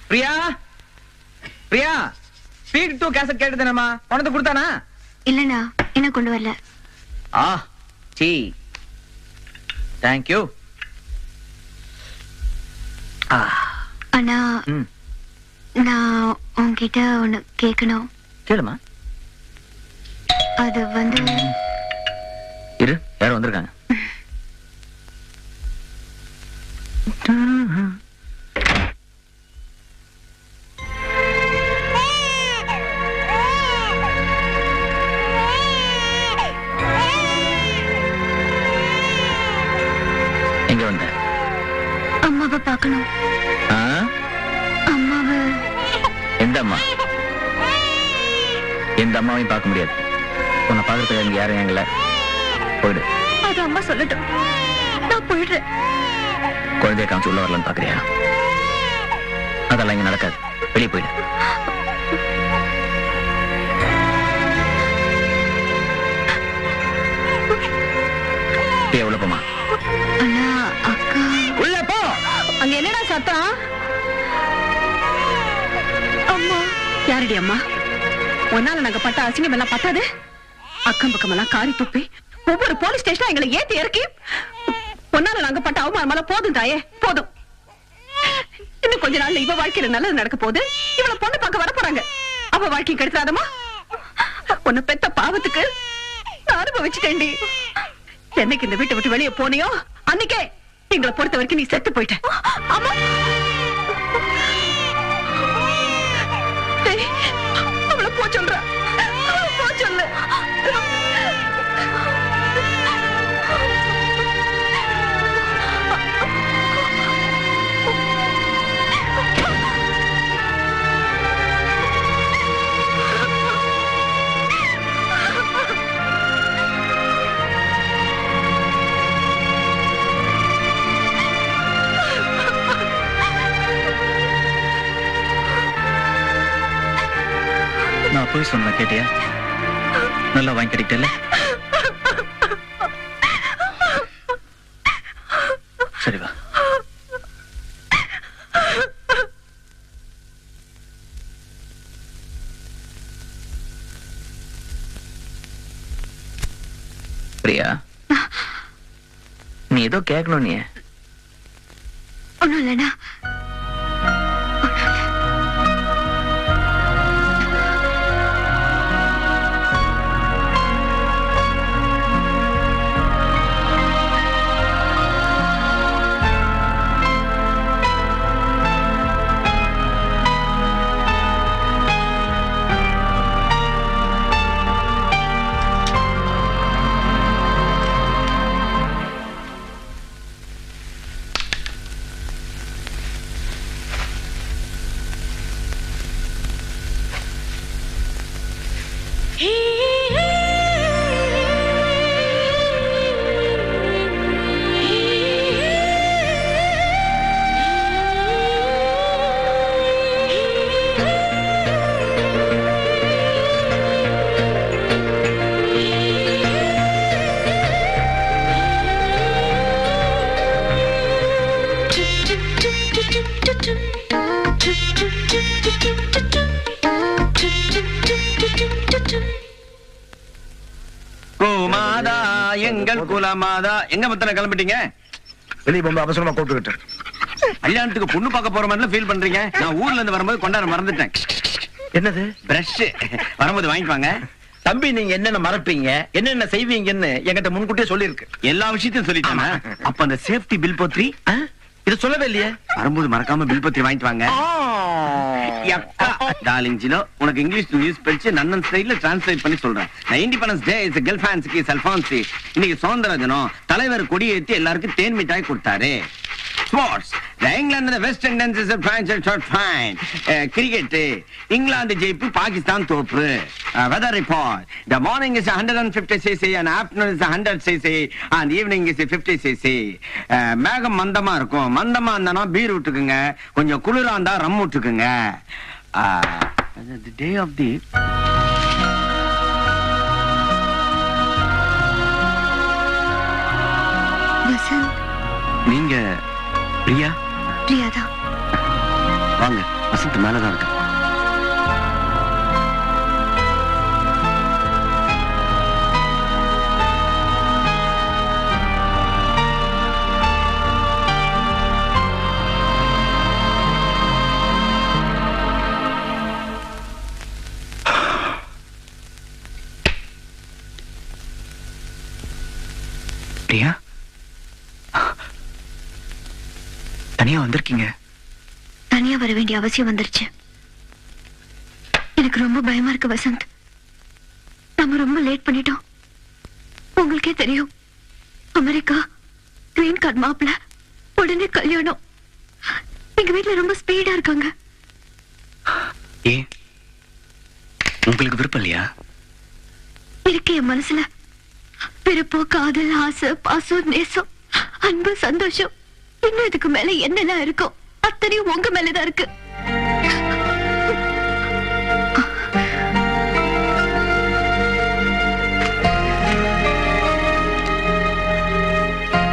Priya Priya speed 2 cassette கேட்டதுனமா உனக்கு கொடுத்தானா? இல்லண்ணா என்ன கொண்டு வரல. C thank you. அண்ணா நான் உன்கிட்ட ஒண்ணு கேட்கணும். கேளுமா. அது வந்து இரு, யாரும் வந்திருக்காங்க. எங்க வந்த? அம்மாவை பார்க்கணும். அம்மாவை? எந்த அம்மா? எந்த அம்மாவையும் பார்க்க முடியாது. உன்னை பார்க்கறதுக்கு எனக்கு யாரும் எங்கள. போயிடு. அது அம்மா சொல்லட்டும், நான் போயிடுறேன். குழந்தைய காமிச்சு உள்ள வரலான்னு பாக்குறியா? அதெல்லாம் இங்க நடக்காது. வெளியே போயிடு. உள்ள போமா. அண்ணா அக்கா உள்ள போ. அங்க என்னடா சத்தம்? அம்மா. யாரடி அம்மா? ஒன்னால நாங்க பட்ட அசிங்கம் எல்லாம் பத்தாது. அக்கம் பக்கம் எல்லாம் காரி துப்பி ஒவ்வொரு போலீஸ் ஸ்டேஷனா எங்களை ஏத்தி இறக்கி ஒன்னால நாங்க பட்ட அவமானம் எல்லாம் போதும் தாயே, போதும். இன்னும் கொஞ்ச நாள்ல இவ வாழ்க்கையில நல்லது நடக்க போகுது. இவள பொண்ணு பார்க்க வர போறாங்க. அவ வாழ்க்கை கெடுத்துறாதமா. உன்னை பெத்த பாவத்துக்கு நான் அனுபவிச்சுட்டேன்டி. என்னைக்கு இந்த வீட்டை விட்டு வெளியே போனியோ அன்னைக்கே எங்களை பொறுத்த வரைக்கும் நீ செத்து போயிட்ட. ஆமா, அவளை போ சொல்ற, போ சொல்லு. நான் போய் சொன்ன கேட்டியா? நல்லா வாங்கி கிடைக்கல. சரி வா. பிரியா, நீ ஏதோ கேட்கணும். நீ ஒண்ணும் இல்லைண்ணா. கோமாதா எங்கள் குலமாதா. எங்க மத்தன கிளம்பிட்டீங்க? வெளியே போகும்போது அவசரமா கூப்பிட்டுக்கிட்டேன். கல்யாணத்துக்கு பொண்ணு பார்க்க போற மாதிரி ஃபீல் பண்றீங்க. நான் ஊர்ல இருந்து வரும்போது கொண்டாட மறந்துட்டேன். என்னது? பிரஷ் வரும்போது வாங்கிப்பாங்க. தம்பி, நீங்க என்னென்ன மறப்பீங்க, என்னென்ன செய்வீங்கன்னு என்கிட்ட முன்கூட்டியே சொல்லிருக்கு. எல்லா விஷயத்தையும் சொல்லிட்டாங்க. அப்ப அந்த சேஃப்டி பில் பத்திரி இது சொல்லவே இல்லையே. வரும்போது மறக்காம பில் பத்திரி வாங்கிட்டு வாங்க. டார்லிங் ஜினோ, உனக்கு இங்கிலீஷ் நியூஸ் படிச்சு நன்னன் ஸ்டைல்ல டிரான்ஸ்லேட் பண்ணி சொல்றேன். நான் இண்டிபெண்டன்ஸ் டே இஸ் கேர்ள் ஃபேன்ஸுக்கு அல்பான்சி. இன்னைக்கு சுதந்திர தினம். தலைவர் கொடி ஏத்தி எல்லாருக்கும் தேன் மிட்டாய் கொடுத்தாரு. Sports. The England and the West Indies is a France short fine. Cricket. England ஜெயிப்பு, Pakistan தோப்பு. Weather report. The morning is 150 cc and afternoon is 100 cc and evening is 50 cc. மேகம் மந்தமா இருக்கும். மந்தமா இருந்தா பீர் விட்டுக்குங்க. கொஞ்சம் குளிரா இருந்தா ரம் விட்டுக்குங்க. The day of the Vasanth. நீங்க பிரியா? பிரியாதான். வாங்க, வசந்த் மேலதான் இருக்கு. பிரியா, தனியா வந்திருக்கீங்க? தனியா வர வேண்டிய அவசியம் வந்துருச்சு. எனக்கு ரொம்ப பயமா இருக்கு வசந்த். நம்ம ரொம்ப லேட் பண்ணிட்டோம். உங்களுக்கே தெரியும், அமெரிக்கா கிரீன் கார்டு மாப்பிள்ள, உடனே கல்யாணம். எங்க வீட்டுல ரொம்ப ஸ்பீடா இருக்காங்க. ஏன் உங்களுக்கு விருப்பம் இல்லையா? இருக்கு என் மனசுல. பிறப்போ, காதல், ஆசை, பாசம், நேசம், அன்பு, சந்தோஷம், இன்னும் இதுக்கு மேல என்னெல்லாம் இருக்கும் அத்தனையும் உங்க மேலதான் இருக்கு.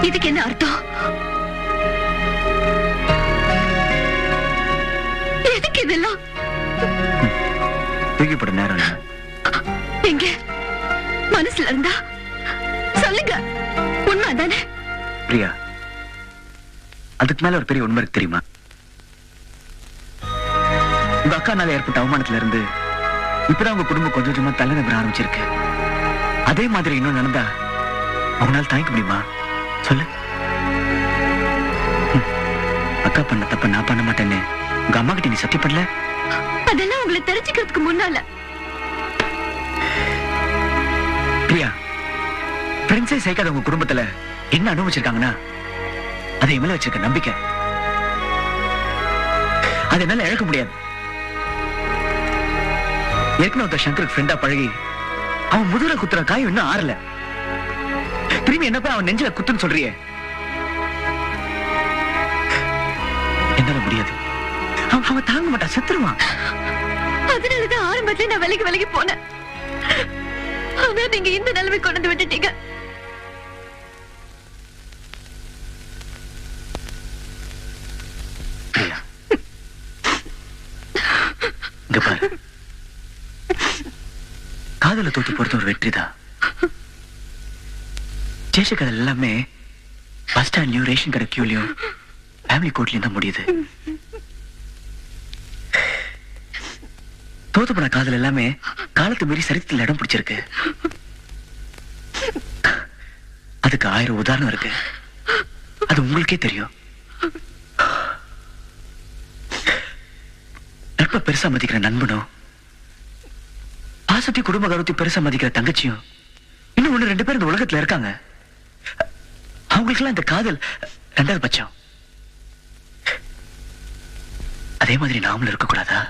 இதுக்கு என்ன அர்த்தம்? எதுக்கு இதெல்லாம்? தூக்கிப்பட நேரம் இல்ல. எங்க மனசுல இருந்தா சொல்லுங்க, உண்மை தானே? பிரியா, அதுக்கு மேல ஒரு பெரிய உண்மை இருக்கு தெரியுமா? உங்க அக்கானால ஏற்பட்ட அவமானத்துல இருந்து இப்பதான் உங்க குடும்பம் கொஞ்சம் கொஞ்சமா தலை நகர ஆரம்பிச்சிருக்கு. அதே மாதிரி இன்னும் நடந்தா அவங்களால தாங்கிக்க முடியுமா? சொல்லு. அக்கா பண்ண தப்ப நான் பண்ண மாட்டேன்னு உங்க அம்மா கிட்ட நீ சத்தியம் பண்ணல? அதெல்லாம் உங்களை தெரிஞ்சுக்கிறதுக்கு முன்னால. பிரியா, ஃப்ரெண்ட்ஸே சேர்க்காத உங்க குடும்பத்துல என்ன அனுபவிச்சிருக்காங்கன்னா அதை என் மேல வச்சிருக்க நம்பிக்கை. அதை என்னால இழக்க முடியாது. ஏற்கனவே ஒருத்தர் சங்கருக்கு ஃப்ரெண்டா பழகி அவன் முதுகுல குத்துற காயம் இன்னும் ஆறல. திரும்பி என்னப்பா அவன் நெஞ்சில குத்துன்னு சொல்றியே? என்னால முடியாது. அவன் தாங்க மாட்டான், செத்துருவான். அதனாலதான் ஆரம்பத்துல நான் விலகி போனேன். ஆனா நீங்க இந்த நிலைமை கொண்டு வந்து விட்டுட்டீங்க. இங்க பாரு, காதல தோத்து போறது ஒரு வெற்றிதான். ஜெயிச்ச கதை எல்லாமே பஸ் ஸ்டாண்ட்லயும், ரேஷன் கடை கியூலயும், ஃபேமிலி கோர்ட்லயும் தான் முடியுது. தோத்து போன காதல் எல்லாமே காலத்து மீறி சரித்திரத்தில் இடம் பிடிச்சிருக்கு. அதுக்கு 1000 உதாரணம் இருக்கு. அது உங்களுக்கே தெரியும். நட்பை பெருசா மதிக்கிற நண்பனும், பாசத்தை குடும்ப கருத்தை பெருசா மதிக்கிற தங்கச்சியும் இன்னும் 1-2 பேர் இந்த உலகத்துல இருக்காங்க. அவங்களுக்கெல்லாம் இந்த காதல் 2வது பட்சம். அதே மாதிரி நாமளும் இருக்கக்கூடாதா?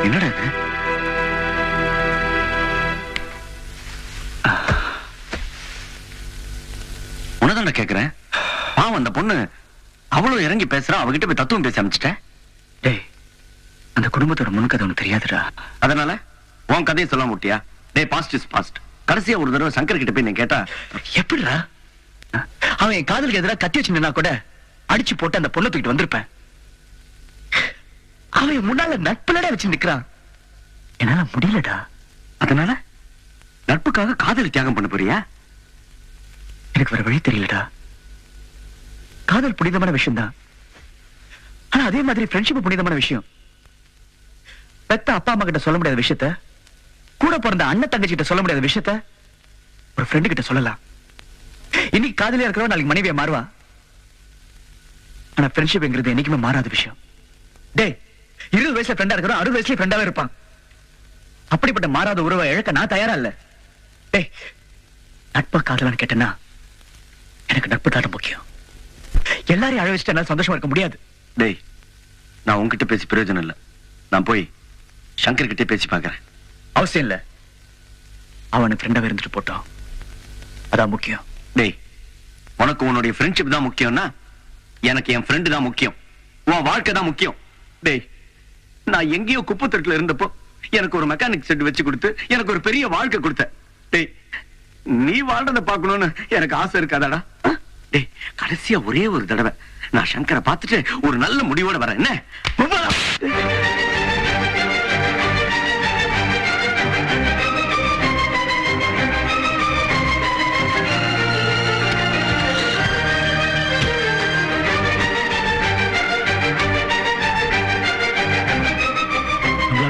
என்னடா இது? உனதான கேக்குறேன். பாவம் அந்த பொண்ணு அவ்வளவு இறங்கி பேசுறா, அவகிட்ட போய் தத்துவம் பேசி அமைச்சிட்டேன். டேய், அந்த குடும்பத்தோட முன்கதை உனக்கு தெரியாதுடா. அதனால உன் கதையை சொல்ல முட்டியா? டேய், பாஸ்ட் இஸ் பாஸ்ட். கடைசியா ஒரு தடவை சங்கர் கிட்ட போய் நீ கேட்டா எப்படிடா? அவன் என் காதலுக்கு எதிராக கத்தி வச்சுனா கூட அடிச்சு போட்டு அந்த பொண்ணை தூக்கிட்டு வந்திருப்பேன். அவன் முன்னால நட்புலடா வச்சு நிக்கிறான். என்னால முடியலடா. அதனால நட்புக்காக காதலை தியாகம் பண்ண போறியா? எனக்கு வேற வழி தெரியலடா. காதல் புனிதமான விஷயம் தான். ஆனா அதே மாதிரி ஃப்ரெண்ட்ஷிப் புனிதமான விஷயம். பெத்த அப்பா அம்மா கிட்ட சொல்ல முடியாத விஷயத்த, கூட பிறந்த அண்ணன் தங்கச்சி கிட்ட சொல்ல முடியாத விஷயத்த ஒரு ஃப்ரெண்டு கிட்ட சொல்லலாம். இன்னைக்கு காதலியா இருக்கிறவன் நாளைக்கு மனைவியா மாறுவா. ஆனா ஃப்ரெண்ட்ஷிப்ங்கிறது என்னைக்குமே மாறாத விஷயம். டேய் 20 வயசுல ஃப்ரெண்டா இருக்கிறோம், 60 வயசுல ஃப்ரெண்டாவே இருப்பான். அப்படிப்பட்ட மாறாத உறவை இழக்க நான் தயாரா இல்ல. டேய், நட்பா காதலான்னு கேட்டேன்னா எனக்கு நட்பு தான் முக்கியம். எல்லாரையும் அழ வச்சுட்டு என்னால சந்தோஷமா இருக்க முடியாது. டேய், நான் உன்கிட்ட பேசி பிரயோஜனம் இல்ல. நான் போய் சங்கர் கிட்டே பேசி பாக்குறேன். அவசியம் இல்ல, அவனுக்கு ஃப்ரெண்டாவே இருந்துட்டு போட்டோம், அதான் முக்கியம். டேய், உனக்கு உன்னுடைய ஃப்ரெண்ட்ஷிப் தான் முக்கியம்னா எனக்கு என் ஃப்ரெண்டு தான் முக்கியம். உன் வாழ்க்கை தான் முக்கியம். டேய், நான் எங்கேயோ குப்பத்தட்டுல இருந்தப்போ எனக்கு ஒரு மெக்கானிக் செட் வச்சு கொடுத்து எனக்கு ஒரு பெரிய வாழ்க்கை கொடுத்த. டேய், நீ வாழ்றத பார்க்கணும்னு எனக்கு ஆசை இருக்காதாடா? டேய், கடைசியா ஒரே ஒரு தடவை நான் சங்கரை பார்த்துட்டு ஒரு நல்ல முடிவோட வரேன். என்ன? நம்மளால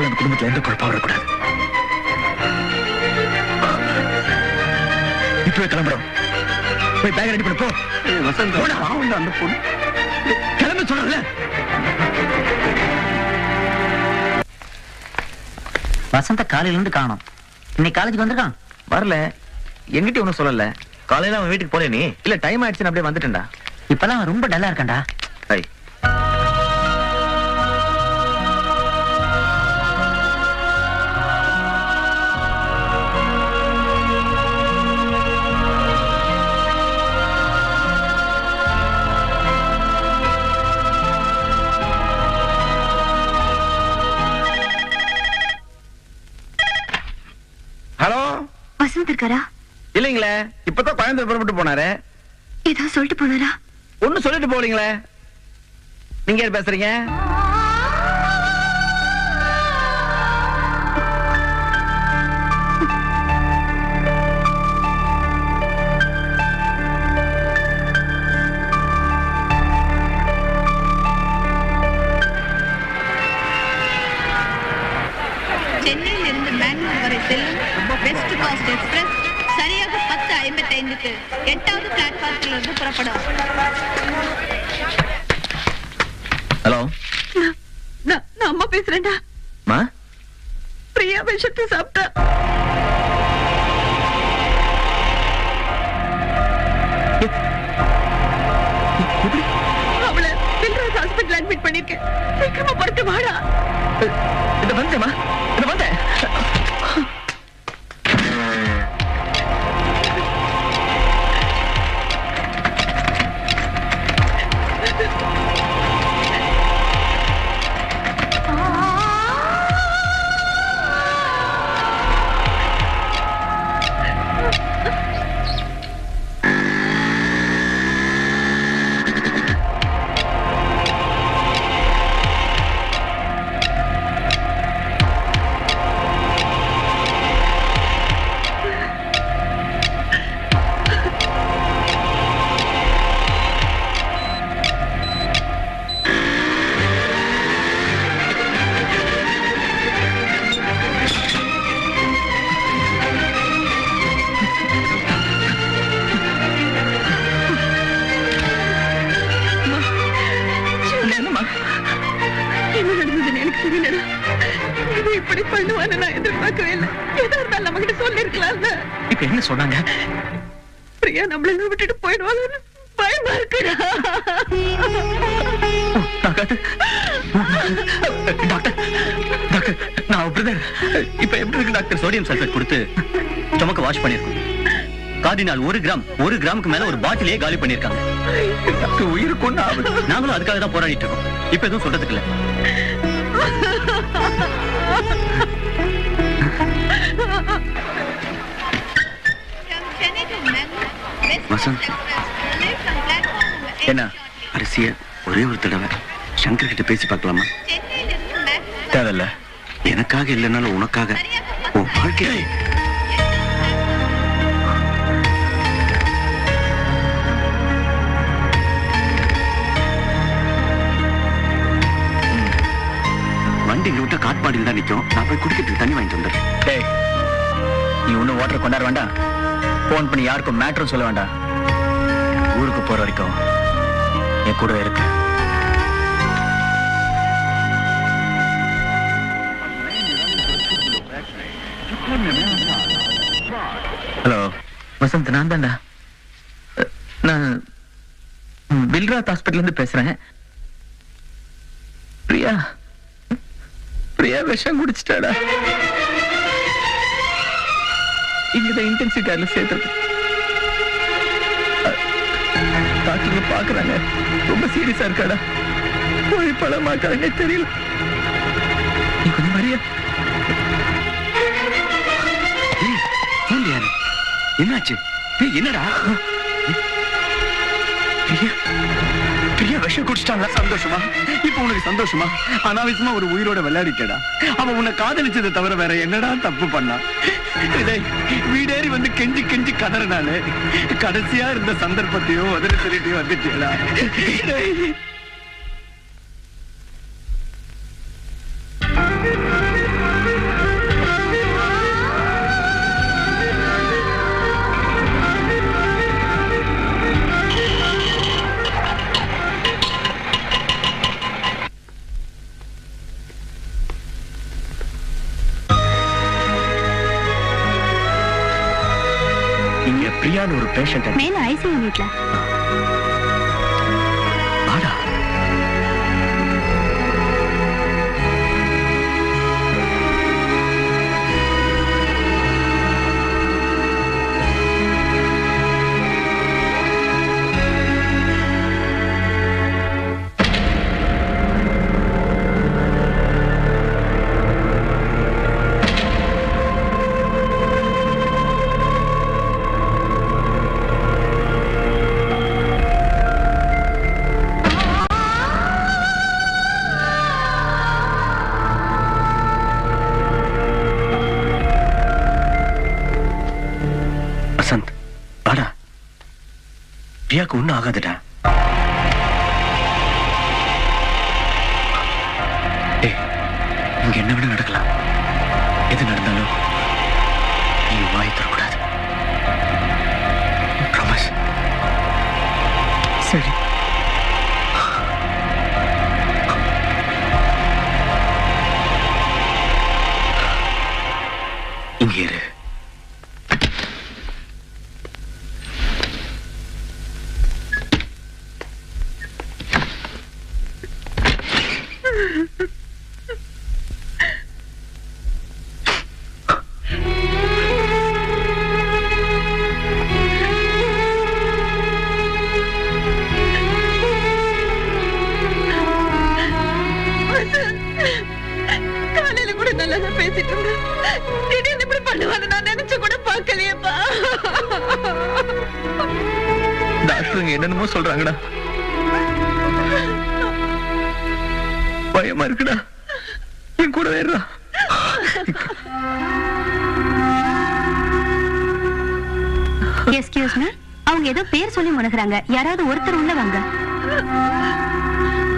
அந்த குடும்பத்துல எந்த குழப்பம் வரக்கூடாது. இப்பவே கிளம்புறோம். போய் பேக் ரெடி பண்ணு போ. வசந்த், அந்த பொண்ணு கிளம்ப சொல்றல. வசந்த காலையில இருந்து காணோம். இன்னைக்கு காலேஜுக்கு வந்திருக்கான்? வரல, எங்கிட்ட ஒன்னும் சொல்லல. காலையில அவன் வீட்டுக்கு போல நீ இல்ல, டைம் ஆயிடுச்சுன்னு அப்படியே வந்துட்டேன்டா. இப்பெல்லாம் அவன் ரொம்ப டல்லா இருக்கான்டா. ஐ, ஹலோ. வசந்த் இருக்காரா? இல்லைங்களே, இப்பதான் கோயம்புத்தூர் புறப்பட்டு போனாரு. ஏதோ சொல்லிட்டு போனாரா? ஒண்ணு சொல்லிட்டு போலீங்களே. நீங்க யார் பேசுறீங்க? சென்னையில் இருந்து பெங்களூர் வரை செல்லும் வெஸ்ட் கோஸ்ட் எக்ஸ்பிரஸ் சரியாக 10:55க்கு 8வது பிளாட்பார்த்தில் இருந்து புறப்படும். ஹலோ, நான் அம்மா பேசுறேன்டா. மா, பிரியா விஷத்தை சாப்பிட்டா. அவளை தில்ராஜ் ஹாஸ்பிட்டல் அட்மிட் பண்ணிருக்கேன். சீக்கிரமா புறட்டு வாடா. இந்த வந்தேம்மா, இந்த வந்தேன். என்ன நடந்ததுன்னு எனக்கு தெரியலடா. இது இப்படி பண்ணுவான்னு நான் எதிர்பார்க்கவே இல்லை. எதா இருந்தாலும் நம்ம கிட்ட சொல்லிருக்கலாம்ல. இப்ப என்ன சொன்னாங்க? பிரியா நம்மள விட்டுட்டு போயிடுவாங்கன்னு பயமா இருக்குடா. டாக்டர், டாக்டர், நான் அப்படிதான். இப்ப எப்படி இருக்கு டாக்டர்? சோடியம் சல்பேட் கொடுத்து ஸ்டொமக்க வாஷ் பண்ணிருக்கோம். கார்டினால் 1 கிராமுக்கு மேல ஒரு பாட்டிலே காலி பண்ணிருக்காங்க. உயிருக்கு ஒண்ணு ஆகுது. நாங்களும் அதுக்காக தான் போராடிட்டு இருக்கோம். இப்ப எதுவும் சொல்றதுக்கு இல்ல. Chennai to Bengaluru west Vasant. Coast express relieve from platform number என்ன? அரிசிய ஒரே ஒரு தடவை சங்கர் கிட்ட பேசி பார்க்கலாமா? சென்னையில் இருந்து பெங்களூர் தேவையில்ல. எனக்காக இல்லைனாலும் உனக்காக உன் வாழ்க்கை. வண்டி இங்க விட்ட காட்பாடியில் தான் நிக்கும். நான் போய் குடிக்கிறதுக்கு தண்ணி வாங்கிட்டு வந்துடுறேன். டேய், நீ ஒன்னும் வாட்டர் கொண்டாட வேண்டாம். போன் பண்ணி யாருக்கும் மேட்டரும் சொல்ல வேண்டாம். ஊருக்கு போற வரைக்கும் என் கூட இருக்கு. ஹலோ வசந்த், நான் தான்டா. நான் பில்ராத் ஹாஸ்பிட்டல் இருந்து பேசுறேன். பிரியா பிரியா விஷம் குடிச்சிட்டாடா. இங்கதான் இன்டென்சிவ் கேர்ல சேர்த்துருக்கு. டாக்டர் பாக்குறாங்க, ரொம்ப சீரியஸா இருக்காடா. போய் பட மாட்டாங்க தெரியல. நீ கொஞ்சம் மரியா. என்னாச்சு? என்னடா? பிரியா விஷம் குடிச்சிட்டாங்களா? சந்தோஷமா? இப்ப உனக்கு சந்தோஷமா? அனாவசியமா ஒரு உயிரோட விளையாடிட்டடா. அவன் உன்னை காதலிச்சதை தவிர வேற என்னடா தப்பு பண்ணா? வீடேறி வந்து கெஞ்சி கெஞ்சி கதறனால கடைசியா இருந்த சந்தர்ப்பத்தையும் அதில் சொல்லிட்டு வந்துட்டேடா. பிரியான்னு ஒரு பேஷண்ட் மேல ஐசியூ யூனிட்ல. வாடா. வசந்த், வாடா. பிரியாக்கு ஒண்ணும் ஆகாதுடா. இங்க என்ன வேணா நடக்கலாம். எது நடந்தாலும் நீ வாய் தரக்கூடாது. ப்ராமிஸ்? சரி. இங்கே இரு. காலையில கூட நல்லா பேசிட்டு இருந்தேன். திடீர்னு இப்படி பண்ணுவான்னு நான் நினைச்சு கூட பார்க்கலையேப்பா. டாக்டருங்க என்னென்னமோ சொல்றாங்கடா. பயமா இருக்குடா. என் கூட வேறா. எஸ்கியூஸ் மீ, அவங்க ஏதோ பேர் சொல்லி முனகுறாங்க. யாராவது ஒருத்தர் உள்ள வாங்க.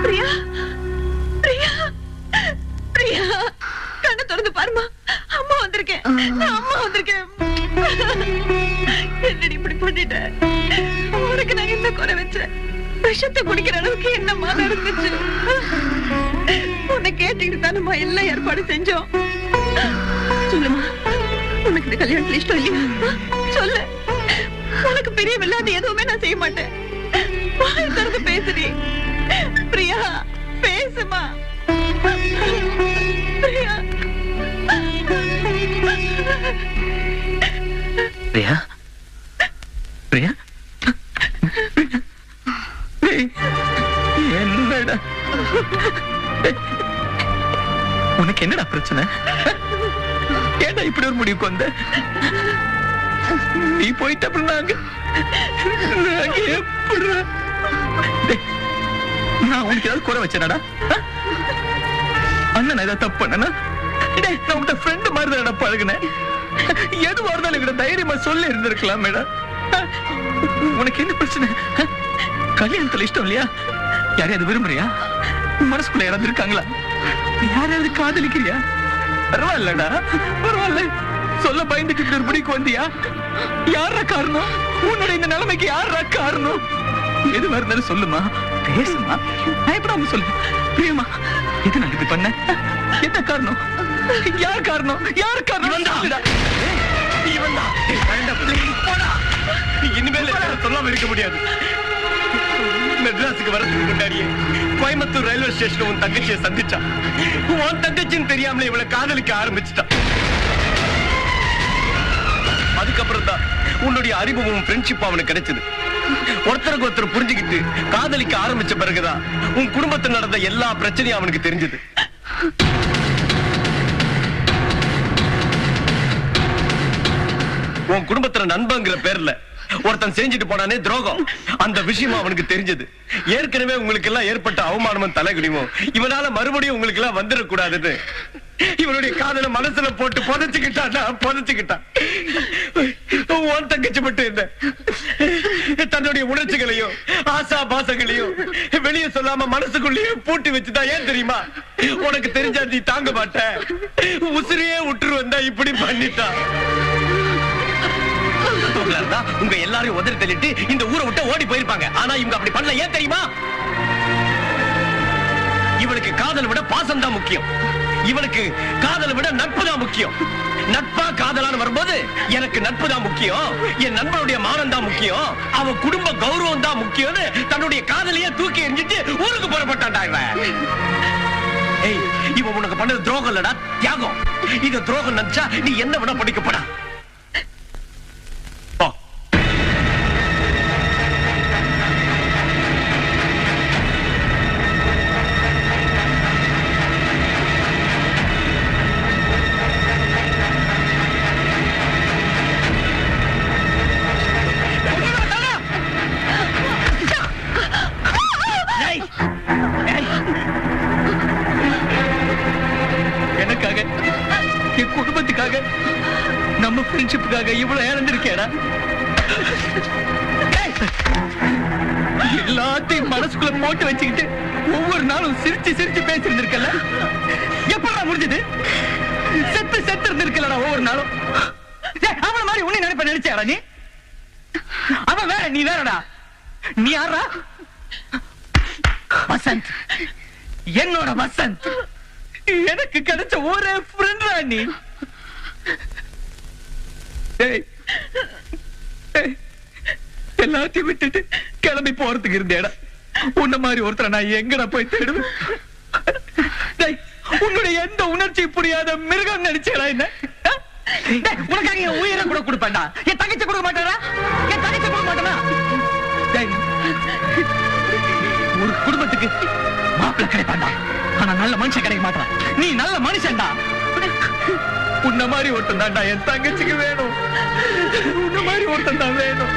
பிரியா, பிரியா, பிரியா, கண்ணை திறந்து பாருமா. அம்மா வந்திருக்கேன், அம்மா வந்திருக்கேன். என்னடி இப்படி பண்ணிட்ட? உனக்கு நான் என்ன குறை வச்சேன்? விஷத்தை குடிக்கிற அளவுக்கு என்னம்மா நடந்துச்சு? உன்னை கேட்டுக்கிட்டு தானம்மா எல்லா ஏற்பாடு செஞ்சோம். சொல்லுமா, உனக்கு இந்த கல்யாணத்துல இஷ்டம் இல்லையா? சொல்லு. உனக்கு பெரிய விளையாட்டு எதுவுமே நான் செய்ய மாட்டேன். வாய் திறந்து பேசுடி. பிரியா, பேசுமா. பிரியா, பிரியா, பிரியா, என்னடா உனக்கு என்னடா பிரச்சனை? ஏன்டா இப்படி ஒரு முடிவுக்கு வந்த? நீ போயிட்ட அப்புறம் நாங்க நான் உனக்கு ஏதாவது குறை வச்சேனடா? அண்ணன் ஏதாவது தப்பு பண்ணனா? நான் உன்கிட்ட ஃப்ரெண்டு மாதிரி தான் பழகுனேன். எதுவா இருந்தாலும் என்கிட்ட தைரியமா சொல்லி இருந்திருக்கலாம் மேடம். உனக்கு என்ன பிரச்சனை? கல்யாணத்துல இஷ்டம் இல்லையா? யாரையாவது விரும்புறியா? மனசுக்குள்ள யாராவது இருக்காங்களா? யாராவது காதலிக்கிறியா? பரவாயில்லடா, பரவாயில்ல. சொல்ல பயந்துட்டு இப்படி ஒரு முடிக்கு வந்தியா? யாரா காரணம்? உன்னோட இந்த நிலைமைக்கு யாரா காரணம்? எதுவா இருந்தாலும் சொல்லுமா. பேசுமா, பயப்படாம சொல்லு. பிரியமா, இது நான் இப்படி பண்ண என்ன காரணம்? யார் காரணம்? யார் காரணம்? இனிமேல் சொல்லாம இருக்க முடியாது. மெட்ராஸுக்கு வரதுக்கு முன்னாடியே கோயம்புத்தூர் ரயில்வே ஸ்டேஷன் உன் தங்கச்சியை சந்திச்சா. உன் தங்கச்சின்னு தெரியாமலே இவளை காதலிக்க ஆரம்பிச்சுட்டான். அதுக்கப்புறம் தான் உன்னுடைய அறிமுகமும் ஃப்ரெண்ட்ஷிப் அவனுக்கு கிடைச்சது. ஒருத்தருக்கு ஒருத்தர் புரிஞ்சுக்கிட்டு காதலிக்க ஆரம்பிச்ச பிறகுதான் உன் குடும்பத்தில் நடந்த எல்லா பிரச்சனையும் அவனுக்கு தெரிஞ்சது. உன் குடும்பத்துல நண்பங்கிற பேர்ல ஒருத்தன் செஞ்சுட்டு போனானே துரோகம், அந்த விஷயம் அவனுக்கு தெரிஞ்சது. ஏற்கனவே உங்களுக்கு எல்லாம் ஏற்பட்ட அவமானமும் தலைகுடியும் இவனால மறுபடியும் உங்களுக்கு எல்லாம் வந்துடக்கூடாதுன்னு இவனுடைய காதல மனசுல போட்டு புதைச்சுக்கிட்டான். உன் தங்கச்சி மட்டும் என்ன தன்னுடைய உணர்ச்சிகளையும் ஆசா பாசங்களையும் வெளியே சொல்லாம மனசுக்குள்ளேயே பூட்டி வச்சுதான். ஏன் தெரியுமா? உனக்கு தெரிஞ்சா நீ தாங்க மாட்ட, உசிரியே விட்டுருவா. இப்படி பண்ணிட்டான். உங்க எல்லாரையும் உதறி தள்ளிட்டு இந்த ஊரை விட்டு ஓடி போயிருப்பாங்க. ஆனா இவங்க அப்படி பண்ணல. ஏன் தெரியுமா? இவனுக்கு காதலை விட பாசம் தான் முக்கியம். இவனுக்கு காதலை விட நட்பு தான் முக்கியம். நட்பா காதலான்னு வரும்போது எனக்கு நட்பு தான் முக்கியம், என் நண்பனுடைய மானம் தான் முக்கியம், அவன் குடும்ப கௌரவம் தான் முக்கியம்னு தன்னுடைய காதலையே தூக்கி எறிஞ்சிட்டு ஊருக்கு புறப்பட்டான்டா இவன். ஏய், இவன் உனக்கு பண்ணது துரோகம் இல்லடா, தியாகம். இது துரோகம் நினைச்சா நீ என்ன விட படிக்கப்படா. எனக்காக, என் குடும்பத்துக்காக, நம்ம ஃப்ரெண்ட்ஷிப்புக்காக இவ்வளவு இழந்திருக்கேடா. எல்லாத்தையும் மனசுக்குள்ள போட்டு வச்சுக்கிட்டு ஒவ்வொரு நாளும் சிரிச்சு சிரிச்சு பேசிருந்திருக்கல. எப்படா முடிஞ்சது? செத்து இருந்திருக்கலடா ஒவ்வொரு நாளும். அவன மாதிரி உன்னை நினைச்சாடா நீ? அவன் வேற, நீ வேறடா. நீ யாரா? வசந்த், என்னோட வசந்த். எனக்கு கிடைச்ச ஒரே ஃப்ரெண்டா நீ. எல்லாத்தையும் விட்டுட்டு கிளம்பி போறதுக்கு இருந்தேடா. உன்ன மாதிரி ஒருத்தர நான் எங்கடா போய் தேடுவேன்? உன்னுடைய எந்த உணர்ச்சி புரியாத மிருகம் நடிச்சேடா என்ன? உனக்காக என் உயிரை கூட கொடுப்பேன்டா. என் தங்கச்சி கொடுக்க மாட்டாரா? என் தங்கச்சி கொடுக்க மாட்டானா? ஒரு குடும்பத்துக்கு மாப்பிள்ளை கிடைப்பான்டா, ஆனா நல்ல மனுஷன் கிடைக்க மாட்டான். நீ நல்ல மனுஷன்டா. உன்ன மாதிரி ஒருத்தன் தான்டா என் தங்கச்சிக்கு வேணும். உன்ன மாதிரி ஒருத்தன் தான் வேணும்.